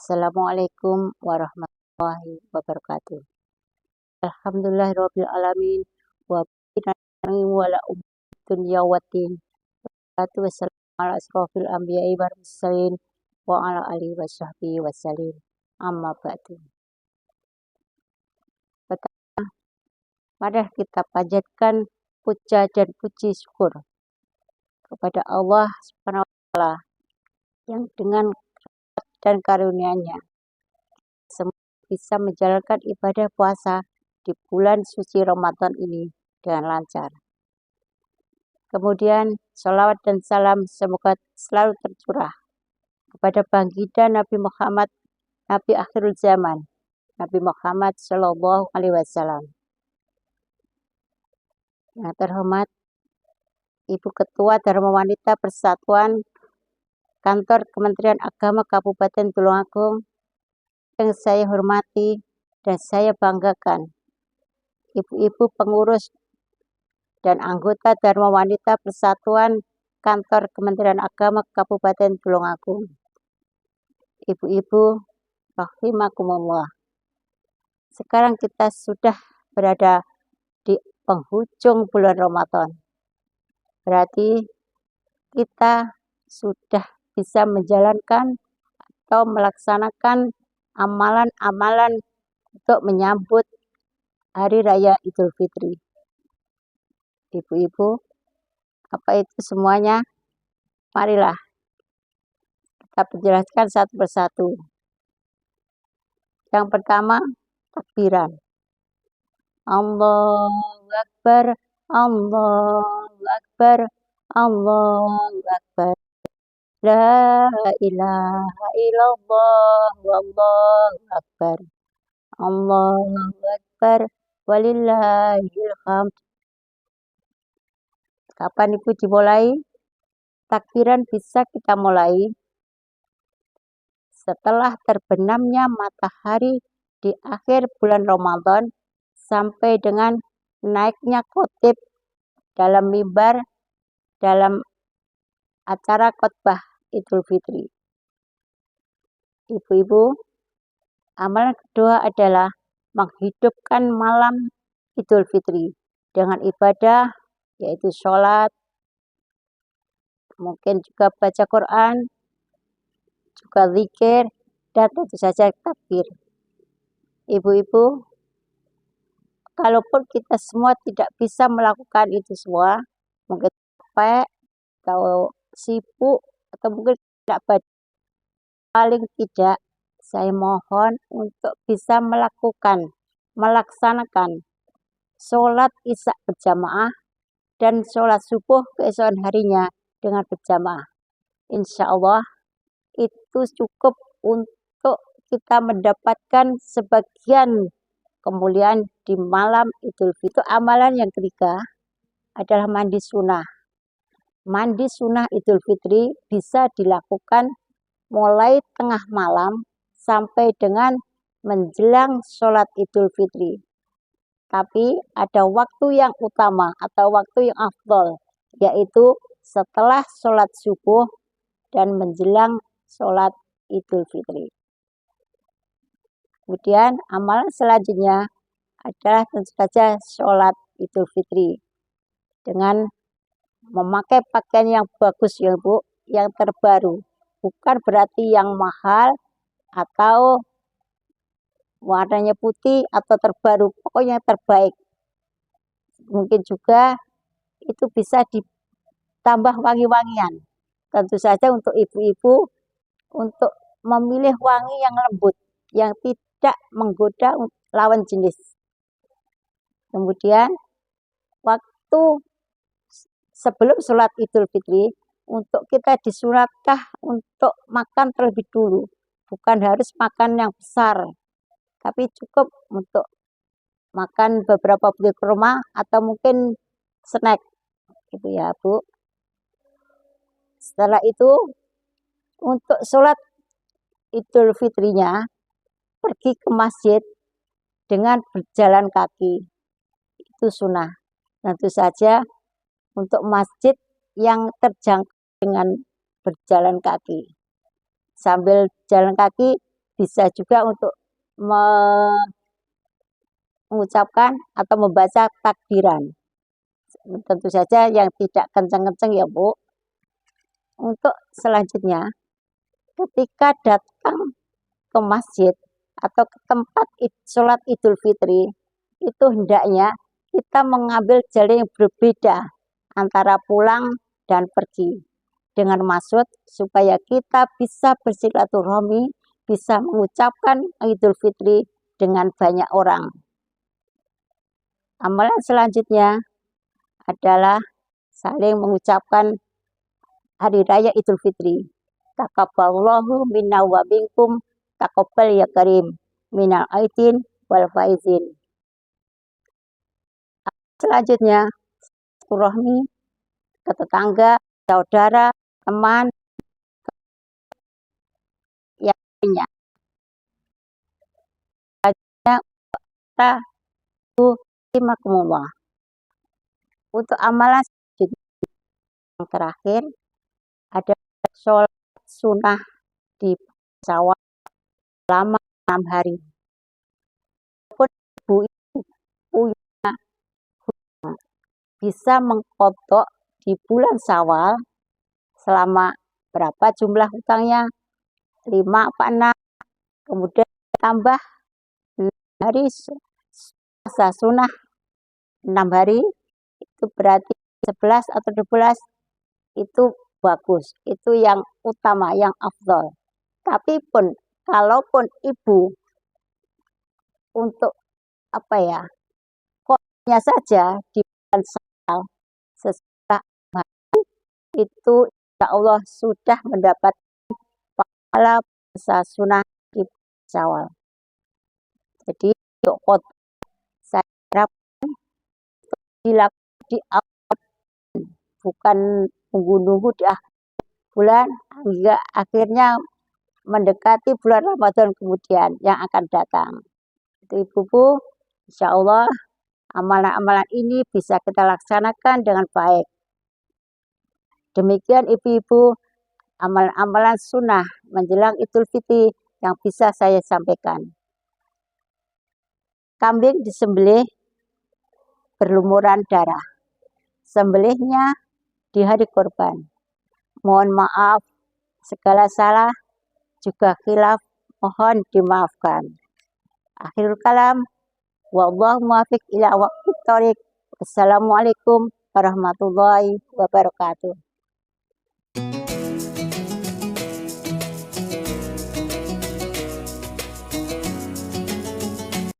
Assalamualaikum warahmatullahi wabarakatuh. Alhamdulillahirabbil alamin wa bihi wala dunya waddin. Wassalatu wassalamu ala asrofil anbiya'i wal mursalin wa ala alihi washabbihi wasallim. Amma ba'du. Pertama, mari kita panjatkan puja dan puji syukur kepada Allah Subhanahu wa taala yang dengan dan karunia-Nya semua bisa menjalankan ibadah puasa di bulan suci Ramadan ini dengan lancar. Kemudian sholawat dan salam semoga selalu tercurah kepada baginda Nabi Muhammad, Nabi akhirul zaman, Nabi Muhammad Shallallahu Alaihi Wasallam. Yang terhormat Ibu Ketua Dharma Wanita Persatuan Kantor Kementerian Agama Kabupaten Tulungagung yang saya hormati dan saya banggakan, ibu-ibu pengurus dan anggota Dharma Wanita Persatuan Kantor Kementerian Agama Kabupaten Tulungagung. Ibu-ibu rahimakumullah. Sekarang kita sudah berada di penghujung bulan Ramadan. Berarti kita sudah bisa menjalankan atau melaksanakan amalan-amalan untuk menyambut Hari Raya Idul Fitri. Ibu-ibu, apa itu semuanya? Marilah kita penjelaskan satu persatu. Yang pertama, takbiran. Allahu Akbar, Allahu Akbar, Allahu Akbar. La ilaha illallah, wallahu akbar. Allahu Akbar, walillahil hamd. Kapan Ibu dimulai? Takbiran bisa kita mulai setelah terbenamnya matahari di akhir bulan Ramadan sampai dengan naiknya khotib dalam mimbar dalam acara khotbah Idul Fitri. Ibu-ibu, amalan kedua adalah menghidupkan malam Idul Fitri dengan ibadah yaitu sholat, mungkin juga baca Quran, juga zikir, dan tentu saja takbir. Ibu-ibu, kalaupun kita semua tidak bisa melakukan itu semua, mungkin capek, atau sibuk, atau mungkin tidak baca, paling tidak saya mohon untuk bisa melaksanakan sholat isya berjamaah dan sholat subuh keesokan harinya dengan berjamaah. Insya Allah itu cukup untuk kita mendapatkan sebagian kemuliaan di malam Idul Fitri. Amalan yang ketiga adalah mandi sunnah. Mandi sunnah Idul Fitri bisa dilakukan mulai tengah malam sampai dengan menjelang sholat Idul Fitri. Tapi ada waktu yang utama atau waktu yang afdol, yaitu setelah sholat subuh dan menjelang sholat Idul Fitri. Kemudian amalan selanjutnya adalah tentu saja sholat Idul Fitri dengan memakai pakaian yang bagus ya Bu, yang terbaru. Bukan berarti yang mahal atau warnanya putih atau terbaru, pokoknya terbaik. Mungkin juga itu bisa ditambah wangi-wangian. Tentu saja untuk ibu-ibu untuk memilih wangi yang lembut, yang tidak menggoda lawan jenis. Kemudian waktu sebelum sholat Idul Fitri, untuk kita disunatkan untuk makan terlebih dulu. Bukan harus makan yang besar, tapi cukup untuk makan beberapa butir kurma atau mungkin snack gitu ya Bu. Setelah itu untuk sholat Idul Fitrinya pergi ke masjid dengan berjalan kaki, itu sunnah. Tentu saja untuk masjid yang terjangkau dengan berjalan kaki. Sambil jalan kaki bisa juga untuk mengucapkan atau membaca takbiran. Tentu saja yang tidak kenceng-kenceng ya Bu. Untuk selanjutnya, ketika datang ke masjid atau ke tempat sholat Idul Fitri, itu hendaknya kita mengambil jalan yang berbeda antara pulang dan pergi. Dengan maksud supaya kita bisa bersilaturahmi, bisa mengucapkan Idul Fitri dengan banyak orang. Amalan selanjutnya adalah saling mengucapkan Hari Raya Idul Fitri. Taqabbalallahu minna wa minkum, taqabbal ya karim, minal aidin wal faizin. Selanjutnya, silaturahmi ke tetangga, saudara, teman, yang lainnya. Untuk amalan yang terakhir ada sholat sunnah di sawah selama 6 hari. Ibu punya bisa mengkodok di bulan Syawal selama berapa jumlah hutangnya, 5 apa 6, kemudian tambah 6 hari puasa sunnah 6 hari, itu berarti 11 atau 12, itu bagus, itu yang utama, yang afdol. Tapi pun kalaupun ibu untuk apa ya, kodnya saja di bulan Syawal sesudah itu insya Allah sudah mendapat pahala puasa sunnah di Syawal. Jadi untuk saya harapkan dilakukan di awal, bukan nunggu-nunggu di akhir bulan hingga akhirnya mendekati bulan Ramadan kemudian yang akan datang. Itu Ibu-ibu, insya Allah amalan-amalan ini bisa kita laksanakan dengan baik. Demikian ibu-ibu, amalan-amalan sunnah menjelang Idul Fitri yang bisa saya sampaikan. Kambing disembelih berlumuran darah. Sembelihnya di hari kurban. Mohon maaf, segala salah juga khilaf, mohon dimaafkan. Akhirul kalam, wallahu muwaffiq ila aqwamit thoriq. Wassalamualaikum warahmatullahi wabarakatuh.